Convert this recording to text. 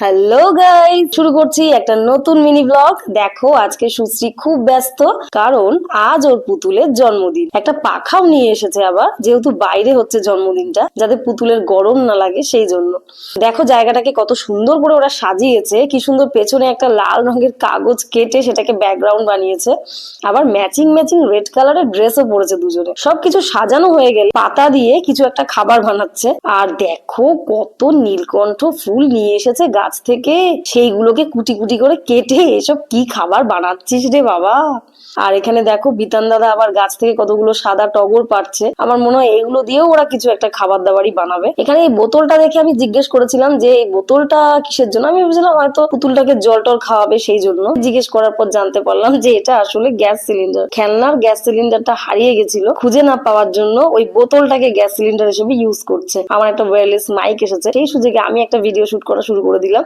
Hello guys, শুরু করছি একটা নতুন মিনি ব্লগ। দেখো আজকে সুশ্রী খুব ব্যস্ত, কারণ আজ ওর পুতুলের জন্মদিন। একটা পাখাও নিয়ে এসেছে আবার, যেহেতু বাইরে হচ্ছে জন্মদিনটা, যাতে পুতুলের গরম না লাগে সেই জন্য। দেখো জায়গাটাকে কত সুন্দর করে ওরা সাজিয়েছে, কি সুন্দর পেছনে একটা লাল রঙের কাগজ কেটে সেটাকে ব্যাকগ্রাউন্ড বানিয়েছে। আবার ম্যাচিং ম্যাচিং রেড কালারের ড্রেসও পরেছে দুজনে। সবকিছু সাজানো হয়ে গেলে পাতা দিয়ে কিছু একটা খাবার বানাচ্ছে। আর দেখো কত নীলকণ্ঠ ফুল নিয়ে এসেছে গাছ থেকে, সেইগুলোকে কুটি কুটি করে কেটে এসব কি খাবার বানাচ্ছিস রে বাবা। আর এখানে দেখো বিতান দাদা আবার গাছ থেকে কতগুলো সাদা টগর পাড়ছে। আমার মনে হয় এগুলো দিয়েও ওরা কিছু একটা খাবার দাবারই বানাবে। এখানে এই বোতলটা দেখে আমি জিজ্ঞেস করেছিলাম যে এই বোতলটা কিসের জন্য। আমি ভেবেছিলাম হয়তো পুতুলটাকে জল টল খাওয়াবে সেই জন্য। জিজ্ঞেস করার পর জানতে পারলাম যে এটা আসলে গ্যাস সিলিন্ডার। খেলনার গ্যাস সিলিন্ডারটা হারিয়ে গেছিল, খুঁজে না পাওয়ার জন্য ওই বোতলটাকে গ্যাস সিলিন্ডার হিসেবে ইউজ করছে। আমার একটা ওয়্যারলেস মাইক এসেছে, সেই সুযোগে আমি একটা ভিডিও শুট করা শুরু করে দিলাম।